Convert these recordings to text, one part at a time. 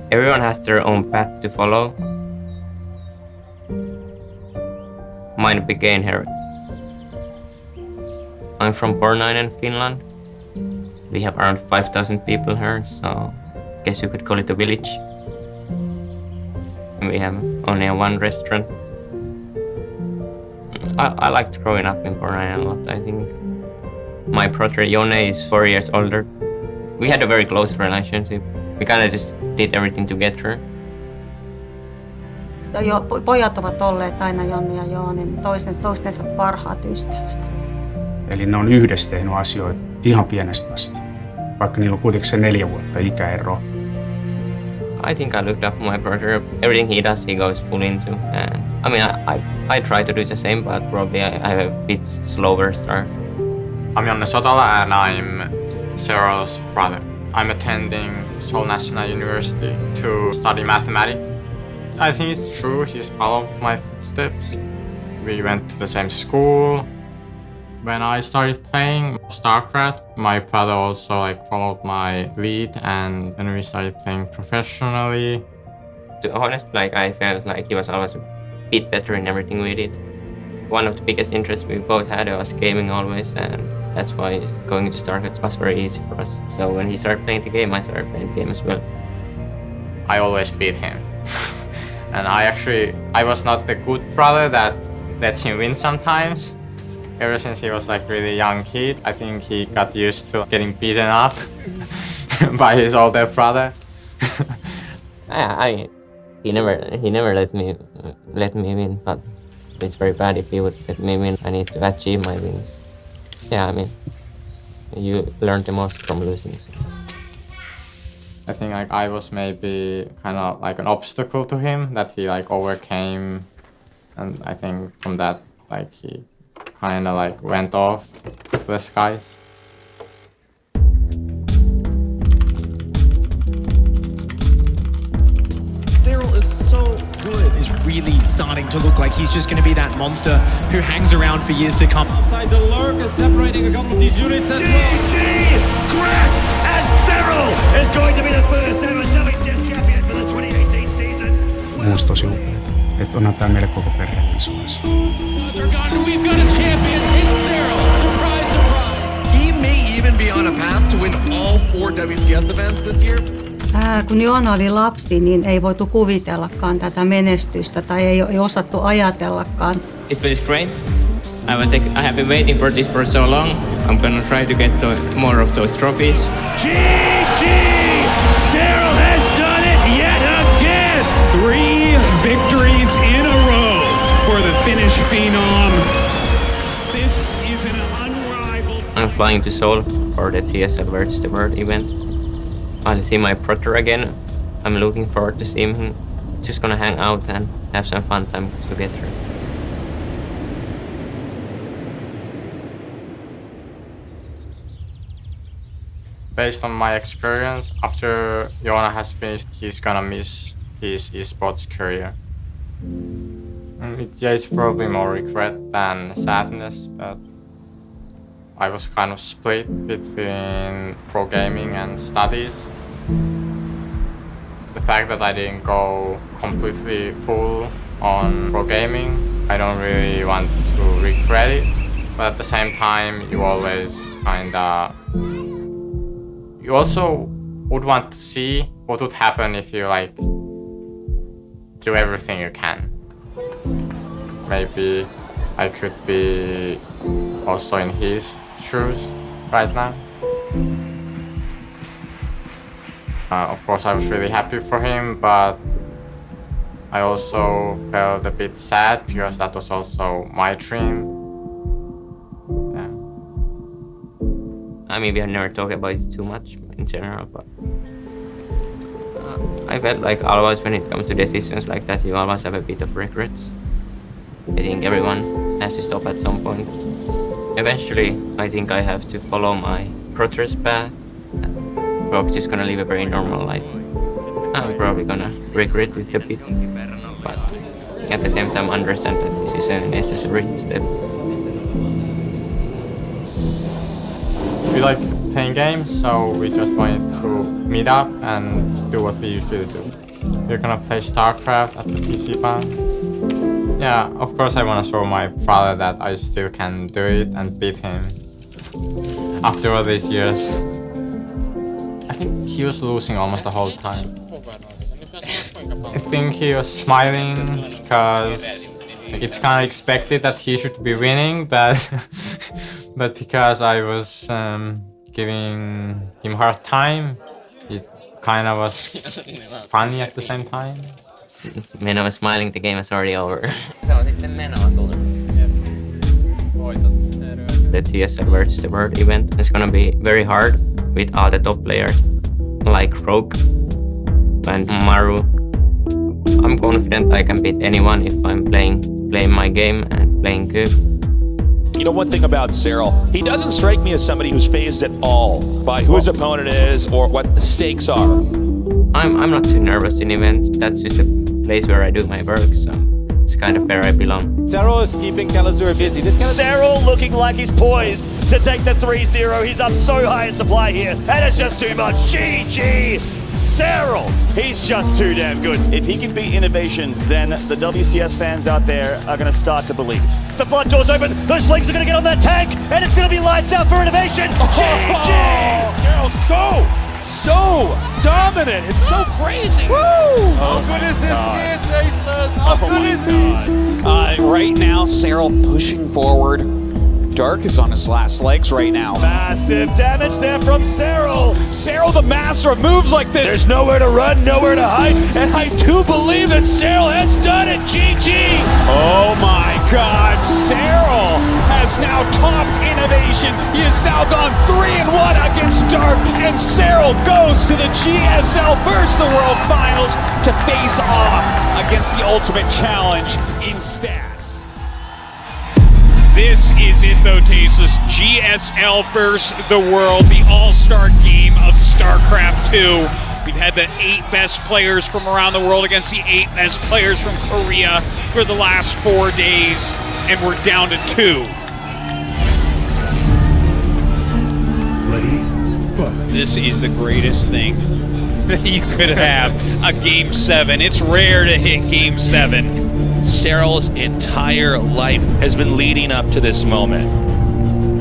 Everyone has their own path to follow. Mine began here. I'm from Pornainen, Finland. We have around 5,000 people here, so I guess you could call it a village. We have only one restaurant. I liked growing up in Pornainen a lot. I think my brother Jone is 4 years older. We had a very close relationship. We kind of just did everything together. Pojat ovat olleet aina Jonni ja Joonin toistensa parhaat ystävät. Eli ne on yhdessä tehnyt asioita ihan pienestä asti, vaikka niillä on kuitenkin se 4 vuotta ikäero. I think I looked up my brother. Everything he does, he goes full into. And I mean, I try to do the same, but probably I have a bit slower start. I'm Jonne Sotala and I'm Cyril's brother. I'm attending Seoul National University to study mathematics. I think it's true he's followed my footsteps. We went to the same school. When I started playing StarCraft, my brother also followed my lead, and then we started playing professionally. To be honest, I felt like he was always a bit better in everything we did. One of the biggest interests we both had was gaming always, and that's why going to StarCraft was very easy for us. So when he started playing the game, I started playing the game as well. I always beat him. And I was not the good brother that lets him win sometimes. Ever since he was really young kid, I think he got used to getting beaten up by his older brother. He never let me win, but it's very bad if he would let me win. I need to achieve my wins. Yeah, I mean, you learn the most from losing. So. I think I was maybe kind of like an obstacle to him that he overcame, and I think from that he kind of went off to the skies. Cyril is so good. Is really starting to look like he's just going to be that monster who hangs around for years to come. Outside the lurk is separating a couple of these units as well. GG! Crack! And Cyril is going to be the first ever WCS champion for the 2018 season. Musta tosi upeeta, että onhan tää meille koko perheen iso asia. We've got a champion in Cyril. Surprise, surprise. He may even be on a path to win all 4 WCS events this year. Kun Joona oli lapsi, niin ei voitu kuvitellakaan tätä menestystä tai ei osattu ajatellakaan. It feels great. I have been waiting for this for so long. I'm gonna try to get more of those trophies. GG! Cyril has done it yet again! 3 victories in a row for the Finnish phenom. This is an unrivaled... I'm flying to Seoul for the TSL versus the World event. I'll see my brother again. I'm looking forward to seeing him. Just gonna hang out and have some fun time together. Based on my experience, after Joona has finished, he's gonna miss his esports career. It's probably more regret than sadness, but I was kind of split between pro gaming and studies. The fact that I didn't go completely full on pro gaming, I don't really want to regret it, but at the same time, you always you also would want to see what would happen if you do everything you can. Maybe I could be also in his shoes right now. Of course, I was really happy for him, but I also felt a bit sad because that was also my dream. Yeah. I mean, we have never talked about it too much in general, but I felt like always when it comes to decisions like that, you always have a bit of regrets. I think everyone has to stop at some point. Eventually, I think I have to follow my brother's path. Probably just gonna live a very normal life. I'm probably gonna regret it a bit, but at the same time understand that this is a necessary step. We like playing games, so we just wanted to meet up and do what we usually do. we're gonna play StarCraft at the PC ban. Yeah, of course I wanna show my father that I still can do it and beat him after all these years. I think he was losing almost the whole time. I think he was smiling because it's kind of expected that he should be winning, but but because I was giving him a hard time, it kind of was funny at the same time. When I was smiling, the game was already over. The TSL versus the World event is gonna be very hard with all the top players like Rogue and Maru. I'm confident I can beat anyone if I'm playing my game and playing good. You know, one thing about Cyril, he doesn't strike me as somebody who's phased at all by who his opponent is or what the stakes are. I'm not too nervous in events. That's just a place where I do my work, so it's kind of where I belong. Cyril is keeping Kalazur busy. Cyril looking like he's poised to take the 3-0. He's up so high in supply here, and it's just too much. GG! Cyril! He's just too damn good. If he can beat innovation, then the WCS fans out there are going to start to believe. The front door's open, those legs are going to get on that tank, and it's going to be lights out for innovation. GG! Cyril, so dominant. It's so crazy. Woo! How good is this kid, Tasteless? How good is he? Right now, Cyril pushing forward. Dark is on his last legs right now. Massive damage there from Cyril. Cyril, the master of moves like this. There's nowhere to run, nowhere to hide, and I do believe that Cyril has done it. GG! Oh my God, Cyril has now topped innovation. He has now gone 3-1 against Dark, and Cyril goes to the GSL versus the World Finals to face off against the Ultimate Challenge in stats. This is it though, Tasteless. GSL versus the world, the all-star game of StarCraft 2. We've had the 8 best players from around the world against the 8 best players from Korea for the last 4 days, and we're down to 2. This is the greatest thing that you could have, a Game 7. It's rare to hit Game 7. Cyril's entire life has been leading up to this moment.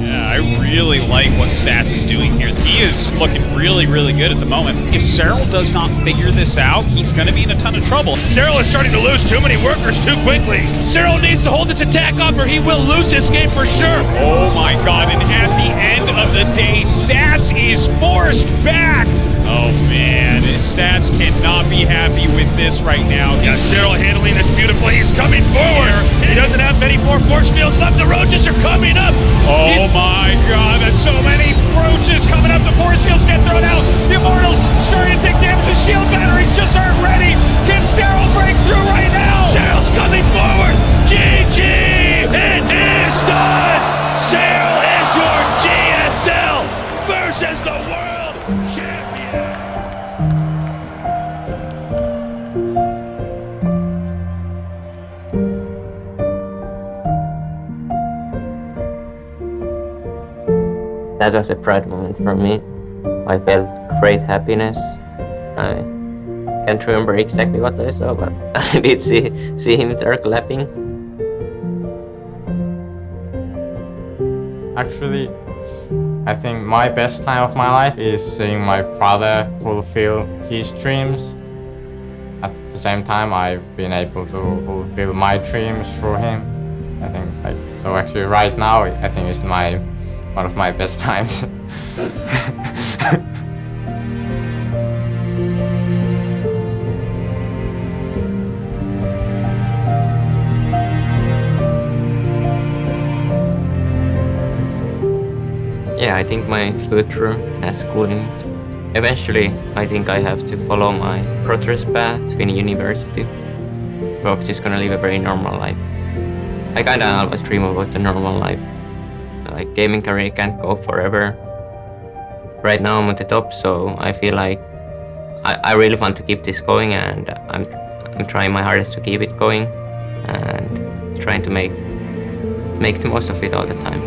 Yeah, I really like what Stats is doing here. He is looking really, really good at the moment. If Cyril does not figure this out, he's going to be in a ton of trouble. Cyril is starting to lose too many workers too quickly. Cyril needs to hold this attack up or he will lose this game for sure. Oh my God, and at the end of the day, Stats is forced back. Oh man, Stats cannot be happy with this right now. Yeah, Cyril handling this beautifully. He's coming forward. He doesn't have many more force fields left. The roaches are coming up. Oh my God, that's so many roaches coming up. The force fields get thrown out. The Immortals starting to take damage. The shield batteries just aren't ready. Can Cyril break through right now? Cyril's coming forward. GG! It is done! Cyril is your GSL versus the world champion! That was a proud moment for me. I felt great happiness. I can't remember exactly what I saw, but I did see him there clapping. Actually, I think my best time of my life is seeing my father fulfill his dreams. At the same time, I've been able to fulfill my dreams through him. I think so. Actually, right now, I think it's one of my best times. Yeah, I think my future as schooling. Eventually, I think I have to follow my brother's path in university. We're just gonna live a very normal life. I kinda always dream about the normal life. Like, gaming career can't go forever. Right now I'm at the top, so I feel like I really want to keep this going, and I'm trying my hardest to keep it going and trying to make the most of it all the time.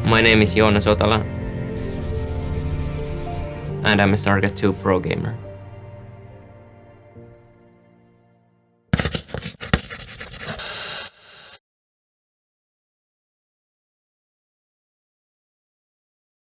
My name is Joona Sotala, and I'm a StarCraft 2 pro gamer.